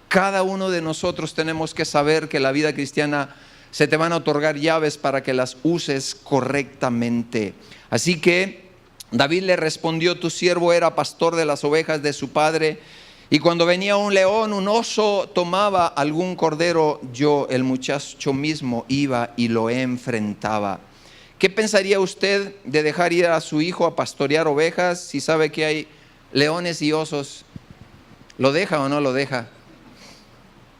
Cada uno de nosotros tenemos que saber que la vida cristiana se te van a otorgar llaves para que las uses correctamente. Así que David le respondió: tu siervo era pastor de las ovejas de su padre, y cuando venía un león, un oso, tomaba algún cordero, yo, el muchacho mismo, iba y lo enfrentaba. ¿Qué pensaría usted de dejar ir a su hijo a pastorear ovejas si sabe que hay leones y osos? ¿Lo deja o no lo deja?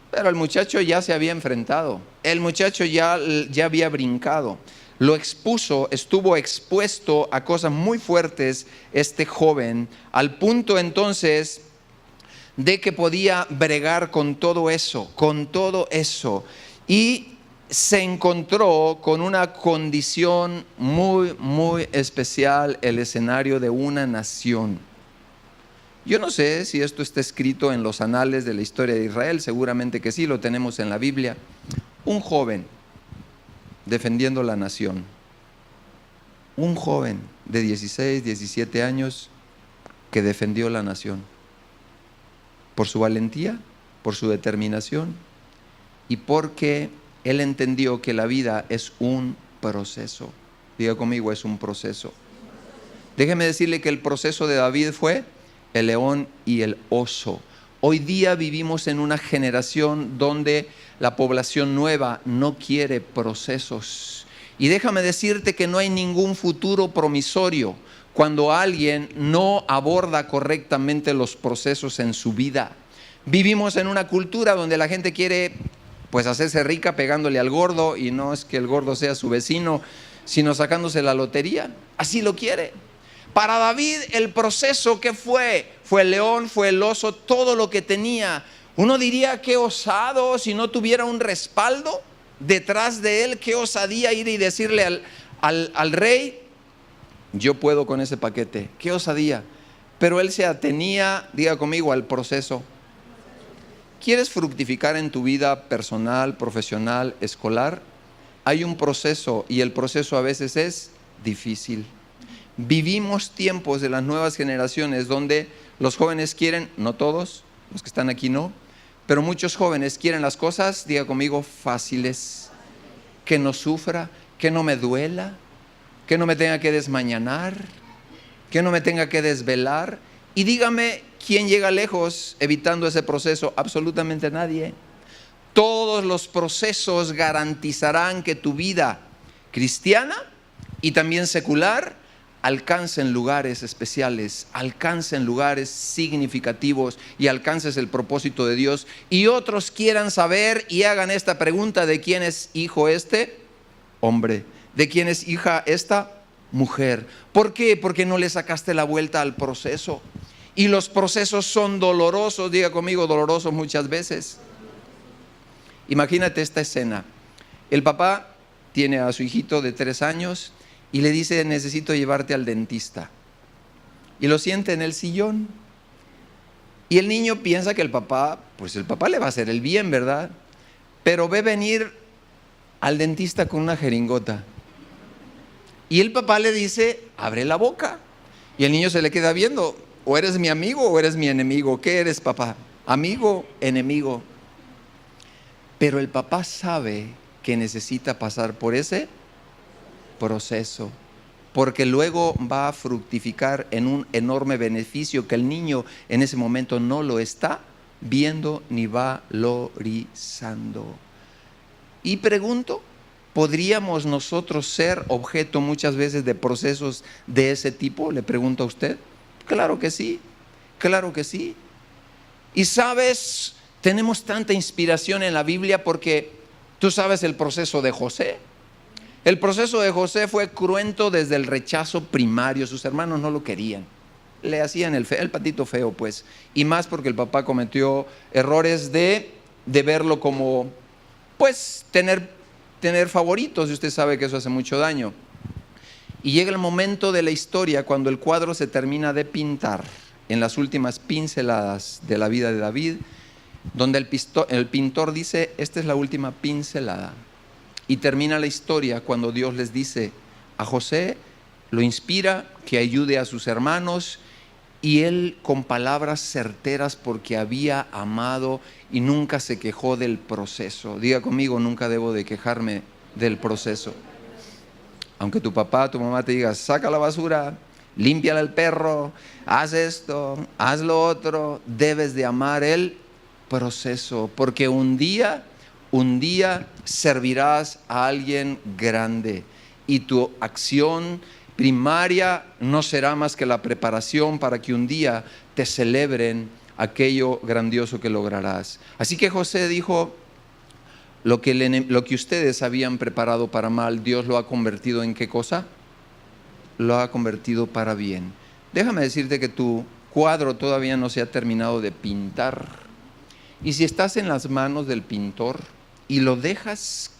Pero el muchacho ya se había enfrentado. El muchacho ya había brincado. Lo expuso, estuvo expuesto a cosas muy fuertes este joven, al punto entonces de que podía bregar con todo eso. Y se encontró con una condición muy, muy especial: el escenario de una nación. Yo no sé si esto está escrito en los anales de la historia de Israel, seguramente que sí, lo tenemos en la Biblia. Un joven defendiendo la nación. Un joven de 16, 17 años que defendió la nación. Por su valentía, por su determinación y porque él entendió que la vida es un proceso. Diga conmigo: es un proceso. Déjeme decirle que el proceso de David fue el león y el oso. Hoy día vivimos en una generación donde la población nueva no quiere procesos. Y déjame decirte que no hay ningún futuro promisorio cuando alguien no aborda correctamente los procesos en su vida. Vivimos en una cultura donde la gente quiere hacerse rica pegándole al gordo, y no es que el gordo sea su vecino, sino sacándose la lotería. Así lo quiere. Para David el proceso, ¿qué fue? Fue el león, fue el oso, todo lo que tenía. Uno diría: qué osado, si no tuviera un respaldo detrás de él, qué osadía ir y decirle al rey: yo puedo con ese paquete. Qué osadía. Pero él se atenía, diga conmigo, al proceso. ¿Quieres fructificar en tu vida personal, profesional, escolar? Hay un proceso, y el proceso a veces es difícil. Vivimos tiempos de las nuevas generaciones donde los jóvenes quieren, no todos, los que están aquí no, pero muchos jóvenes quieren las cosas, diga conmigo, fáciles. Que no sufra, que no me duela, que no me tenga que desmañanar, que no me tenga que desvelar. Y dígame, ¿quién llega lejos evitando ese proceso? Absolutamente nadie. Todos los procesos garantizarán que tu vida cristiana y también secular alcancen lugares especiales, alcancen lugares significativos y alcances el propósito de Dios. Y otros quieran saber y hagan esta pregunta: ¿de quién es hijo este hombre? ¿De quién es hija esta mujer? ¿Por qué? Porque no le sacaste la vuelta al proceso. Y los procesos son dolorosos, diga conmigo, dolorosos muchas veces. Imagínate esta escena. El papá tiene a su hijito de 3 años y le dice: necesito llevarte al dentista. Y lo sienta en el sillón. Y el niño piensa que el papá le va a hacer el bien, ¿verdad? Pero ve venir al dentista con una jeringota. Y el papá le dice: abre la boca. Y el niño se le queda viendo: o eres mi amigo o eres mi enemigo. ¿Qué eres, papá? ¿Amigo, enemigo? Pero el papá sabe que necesita pasar por ese proceso. porque luego va a fructificar en un enorme beneficio que el niño en ese momento no lo está viendo ni valorizando. Y pregunto, ¿podríamos nosotros ser objeto muchas veces de procesos de ese tipo? Le pregunto a usted. Claro que sí, claro que sí. Y sabes, tenemos tanta inspiración en la Biblia porque tú sabes el proceso de José. El proceso de José fue cruento desde el rechazo primario. Sus hermanos no lo querían. Le hacían el patito feo, pues. Y más porque el papá cometió errores de verlo como, pues, tener favoritos. Y usted sabe que eso hace mucho daño. Y llega el momento de la historia cuando el cuadro se termina de pintar, en las últimas pinceladas de la vida de David, donde el pintor dice, esta es la última pincelada. Y termina la historia cuando Dios les dice a José, lo inspira que ayude a sus hermanos, y él con palabras certeras porque había amado y nunca se quejó del proceso. Diga conmigo, nunca debo de quejarme del proceso. Aunque tu papá, tu mamá te diga, saca la basura, límpiale al perro, haz esto, haz lo otro, debes de amar el proceso, porque un día servirás a alguien grande y tu acción primaria no será más que la preparación para que un día te celebren aquello grandioso que lograrás. Así que José dijo, lo que ustedes habían preparado para mal, Dios lo ha convertido ¿en qué cosa? Lo ha convertido para bien. Déjame decirte que tu cuadro todavía no se ha terminado de pintar. Y si estás en las manos del pintor y lo dejas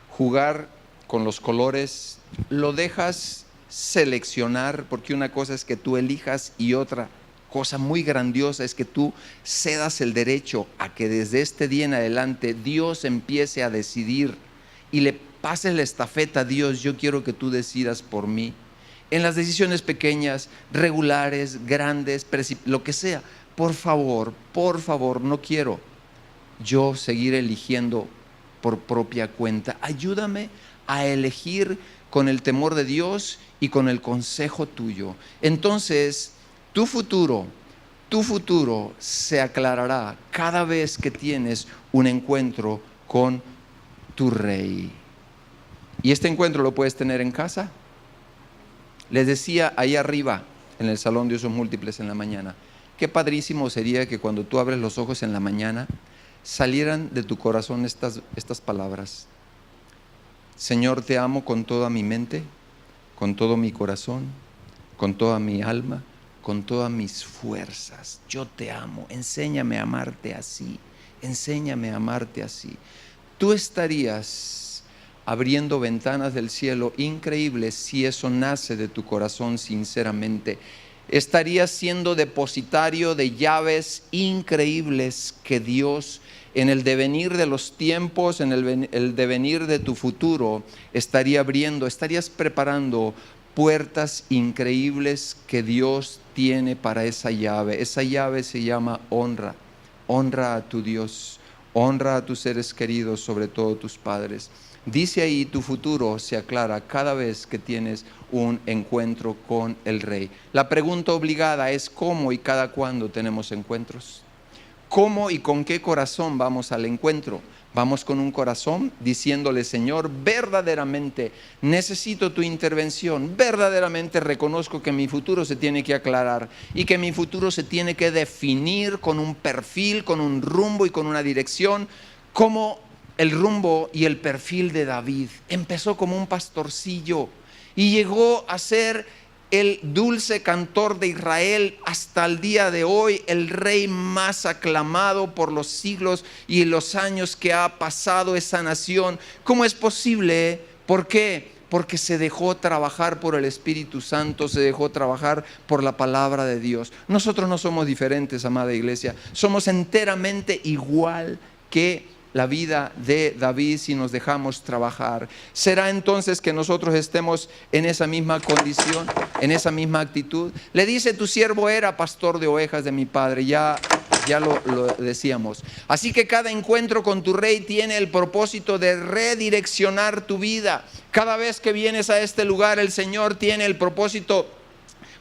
jugar con los colores, lo dejas seleccionar, porque una cosa es que tú elijas y otra cosa muy grandiosa es que tú cedas el derecho a que desde este día en adelante Dios empiece a decidir y le pases la estafeta a Dios. Yo quiero que tú decidas por mí en las decisiones pequeñas, regulares, grandes, lo que sea. Por favor, no quiero yo seguir eligiendo por propia cuenta. Ayúdame a elegir con el temor de Dios y con el consejo tuyo. Entonces, tu futuro se aclarará cada vez que tienes un encuentro con tu Rey. Y este encuentro lo puedes tener en casa. Les decía ahí arriba, en el salón de usos múltiples en la mañana, qué padrísimo sería que cuando tú abres los ojos en la mañana, salieran de tu corazón estas palabras. Señor, te amo con toda mi mente, con todo mi corazón, con toda mi alma, con todas mis fuerzas. Yo te amo, enséñame a amarte así, enséñame a amarte así. Tú estarías abriendo ventanas del cielo increíbles si eso nace de tu corazón sinceramente. Estarías siendo depositario de llaves increíbles que Dios, en el devenir de los tiempos, en el devenir de tu futuro, estaría abriendo, estarías preparando puertas increíbles que Dios tiene para esa llave. Esa llave se llama honra. Honra a tu Dios, honra a tus seres queridos, sobre todo tus padres. Dice ahí, tu futuro se aclara cada vez que tienes un encuentro con el Rey. La pregunta obligada es ¿cómo y cada cuándo tenemos encuentros? ¿Cómo y con qué corazón vamos al encuentro? Vamos con un corazón diciéndole, Señor, verdaderamente necesito tu intervención, verdaderamente reconozco que mi futuro se tiene que aclarar y que mi futuro se tiene que definir con un perfil, con un rumbo y con una dirección, como el rumbo y el perfil de David. Empezó como un pastorcillo y llegó a ser el dulce cantor de Israel hasta el día de hoy, el rey más aclamado por los siglos y los años que ha pasado esa nación. ¿Cómo es posible? ¿Por qué? Porque se dejó trabajar por el Espíritu Santo, se dejó trabajar por la palabra de Dios. Nosotros no somos diferentes, amada iglesia, somos enteramente igual que la vida de David si nos dejamos trabajar. ¿Será entonces que nosotros estemos en esa misma condición, en esa misma actitud? Le dice, tu siervo era pastor de ovejas de mi padre, ya Ya lo decíamos. Así que cada encuentro con tu rey tiene el propósito de redireccionar tu vida. Cada vez que vienes a este lugar, el Señor tiene el propósito,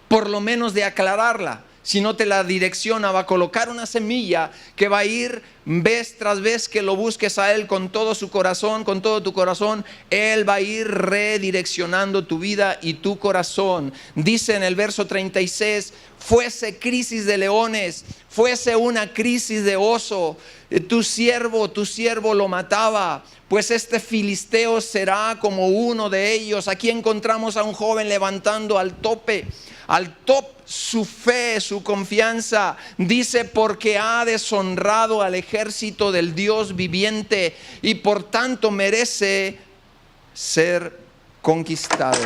por lo menos, de aclararla. Si no te la direcciona, va a colocar una semilla que va a ir vez tras vez que lo busques a Él con todo su corazón, con todo tu corazón. Él va a ir redireccionando tu vida y tu corazón. Dice en el verso 36, fuese crisis de leones, fuese una crisis de oso, tu siervo lo mataba, pues este filisteo será como uno de ellos. Aquí encontramos a un joven levantando al top su fe, su confianza. Dice, porque ha deshonrado al ejército del Dios viviente y por tanto merece ser conquistado.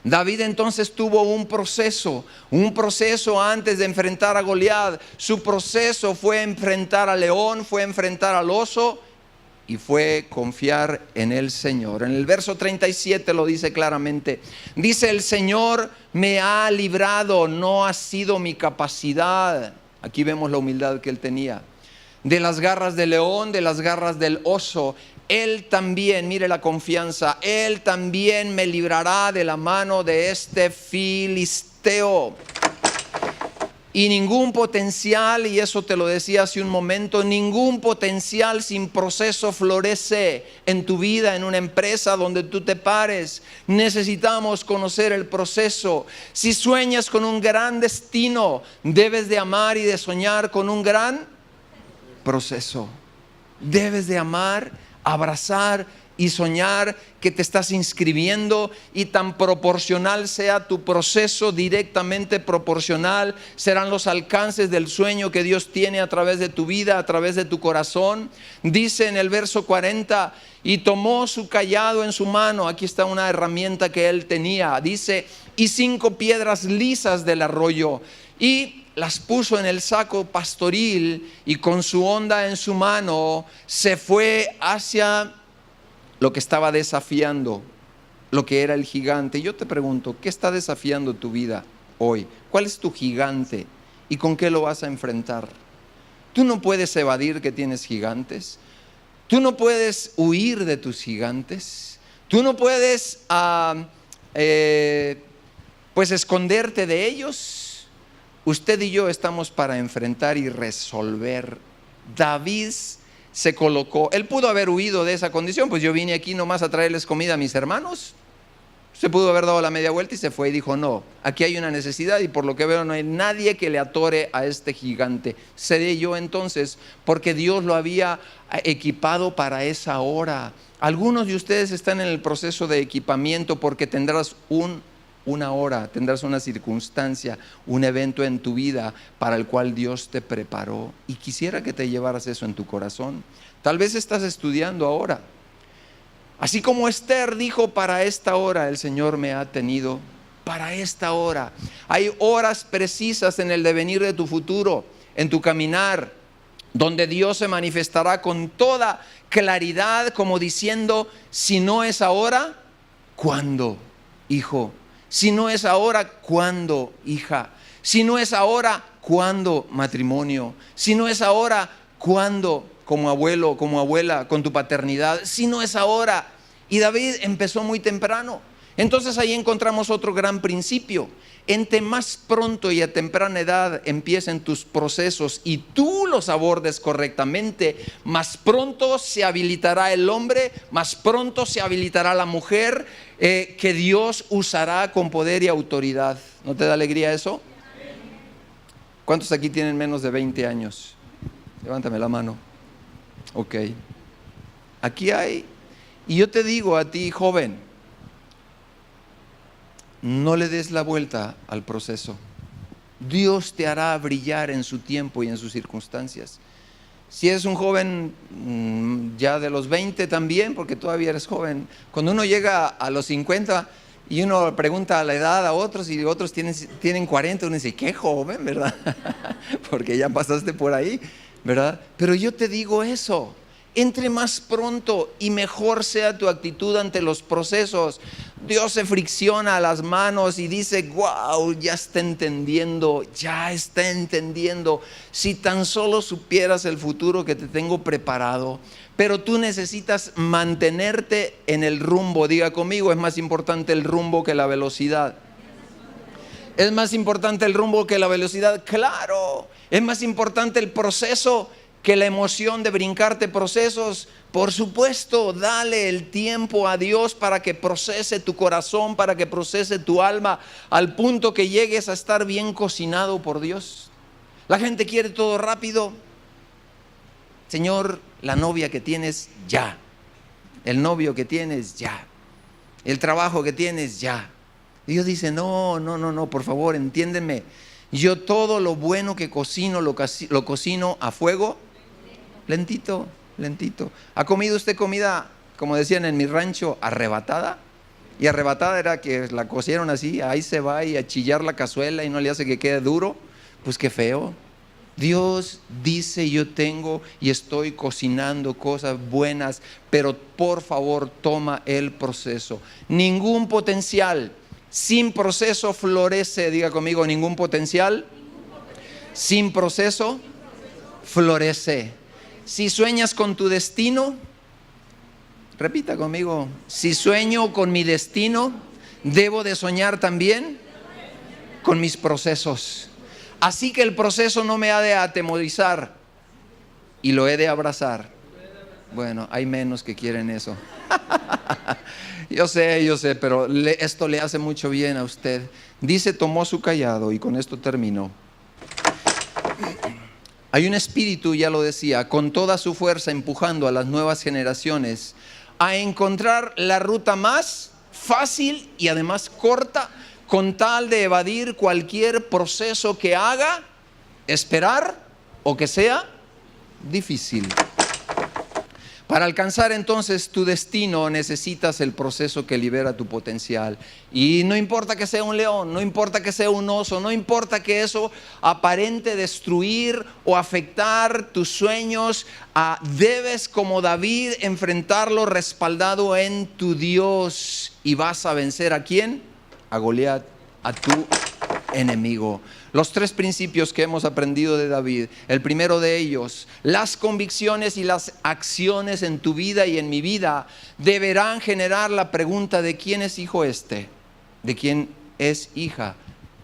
David entonces tuvo un proceso antes de enfrentar a Goliat. Su proceso fue enfrentar al león, fue enfrentar al oso y fue confiar en el Señor. En el verso 37 lo dice claramente. Dice, el Señor me ha librado, no ha sido mi capacidad. Aquí vemos la humildad que él tenía. De las garras del león, de las garras del oso. Él también, mire la confianza, Él también me librará de la mano de este filisteo. Y ningún potencial, y eso te lo decía hace un momento, ningún potencial sin proceso florece en tu vida, en una empresa donde tú te pares. Necesitamos conocer el proceso. Si sueñas con un gran destino, debes de amar y de soñar con un gran proceso. Debes de amar, abrazar y soñar que te estás inscribiendo, y tan proporcional sea tu proceso, directamente proporcional serán los alcances del sueño que Dios tiene a través de tu vida, a través de tu corazón. Dice en el verso 40, y tomó su cayado en su mano. Aquí está una herramienta que él tenía. Dice, y 5 piedras lisas del arroyo, y las puso en el saco pastoril, y con su honda en su mano se fue hacia lo que estaba desafiando, lo que era el gigante. Yo te pregunto, ¿qué está desafiando tu vida hoy? ¿Cuál es tu gigante y con qué lo vas a enfrentar? Tú no puedes evadir que tienes gigantes. Tú no puedes huir de tus gigantes. Tú no puedes pues esconderte de ellos. Usted y yo estamos para enfrentar y resolver. David se colocó, él pudo haber huido de esa condición, pues yo vine aquí nomás a traerles comida a mis hermanos. Se pudo haber dado la media vuelta y se fue y dijo, no, aquí hay una necesidad y por lo que veo no hay nadie que le atore a este gigante. Seré yo entonces, porque Dios lo había equipado para esa hora. Algunos de ustedes están en el proceso de equipamiento porque tendrás una hora, tendrás una circunstancia, un evento en tu vida para el cual Dios te preparó, y quisiera que te llevaras eso en tu corazón. Tal vez estás estudiando ahora. Así como Esther dijo, para esta hora el Señor me ha tenido, para esta hora. Hay horas precisas en el devenir de tu futuro, en tu caminar, donde Dios se manifestará con toda claridad, como diciendo, si no es ahora, ¿cuándo, hijo? Si no es ahora, ¿cuándo, hija? Si no es ahora, ¿cuándo, matrimonio? Si no es ahora, ¿cuándo, como abuelo, como abuela, con tu paternidad? Si no es ahora. Y David empezó muy temprano. Entonces ahí encontramos otro gran principio. Entre más pronto y a temprana edad empiecen tus procesos y tú los abordes correctamente, más pronto se habilitará el hombre, más pronto se habilitará la mujer, que Dios usará con poder y autoridad. ¿No te da alegría eso? ¿Cuántos aquí tienen menos de 20 años? Levántame la mano. Ok. Aquí hay. Y yo te digo a ti, joven, no le des la vuelta al proceso. Dios te hará brillar en su tiempo y en sus circunstancias. Si eres un joven ya de los 20 también, porque todavía eres joven. Cuando uno llega a los 50 y uno pregunta la edad a otros y otros tienen 40, uno dice, qué joven, ¿verdad? Porque ya pasaste por ahí, ¿verdad? Pero yo te digo eso. Entre más pronto y mejor sea tu actitud ante los procesos. Dios se fricciona las manos y dice, wow, ya está entendiendo. Si tan solo supieras el futuro que te tengo preparado. Pero tú necesitas mantenerte en el rumbo. Diga conmigo, es más importante el rumbo que la velocidad. ¿Es más importante el rumbo que la velocidad? Claro. ¿Es más importante el proceso que la emoción de brincarte procesos? Por supuesto, dale el tiempo a Dios para que procese tu corazón, para que procese tu alma, al punto que llegues a estar bien cocinado por Dios. La gente quiere todo rápido. Señor, la novia que tienes, ya. El novio que tienes, ya. El trabajo que tienes, ya. Dios dice, no, por favor, entiéndeme. Yo todo lo bueno que cocino, lo cocino a fuego lentito. ¿Ha comido usted comida, como decían en mi rancho, arrebatada? Y arrebatada era que la cocieron así, ahí se va y a chillar la cazuela y no le hace que quede duro. Pues qué feo. Dios dice, yo tengo y estoy cocinando cosas buenas, pero por favor toma el proceso. Ningún potencial sin proceso florece. Diga conmigo, ningún potencial sin proceso florece. Si sueñas con tu destino, repita conmigo, si sueño con mi destino, debo de soñar también con mis procesos. Así que el proceso no me ha de atemorizar y lo he de abrazar. Bueno, hay menos que quieren eso. Yo sé, pero esto le hace mucho bien a usted. Dice, tomó su cayado, y con esto termino. Hay un espíritu, ya lo decía, con toda su fuerza empujando a las nuevas generaciones a encontrar la ruta más fácil y además corta, con tal de evadir cualquier proceso que haga esperar o que sea difícil. Para alcanzar entonces tu destino necesitas el proceso que libera tu potencial. Y no importa que sea un león, no importa que sea un oso, no importa que eso aparente destruir o afectar tus sueños, debes como David enfrentarlo respaldado en tu Dios. Y vas a vencer ¿a quién? A Goliat, a tu enemigo. Los 3 principios que hemos aprendido de David. El primero de ellos, las convicciones y las acciones en tu vida y en mi vida deberán generar la pregunta de quién es hijo este, de quién es hija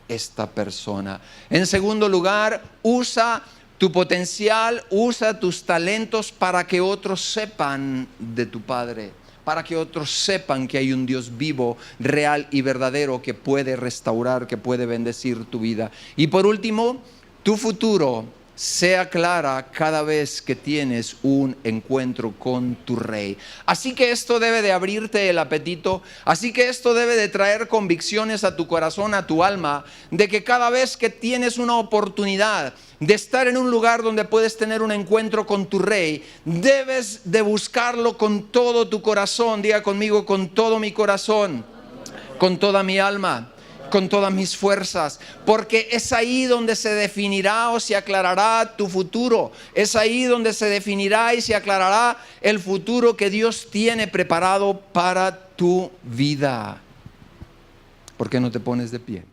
esta persona. En segundo lugar, usa tu potencial, usa tus talentos para que otros sepan de tu Padre, para que otros sepan que hay un Dios vivo, real y verdadero que puede restaurar, que puede bendecir tu vida. Y por último, tu futuro sea clara cada vez que tienes un encuentro con tu Rey. Así que esto debe de abrirte el apetito, así que esto debe de traer convicciones a tu corazón, a tu alma, de que cada vez que tienes una oportunidad de estar en un lugar donde puedes tener un encuentro con tu Rey, debes de buscarlo con todo tu corazón. Diga conmigo, con todo mi corazón, con toda mi alma, con todas mis fuerzas, porque es ahí donde se definirá o se aclarará tu futuro. Es ahí donde se definirá y se aclarará el futuro que Dios tiene preparado para tu vida. ¿Por qué no te pones de pie?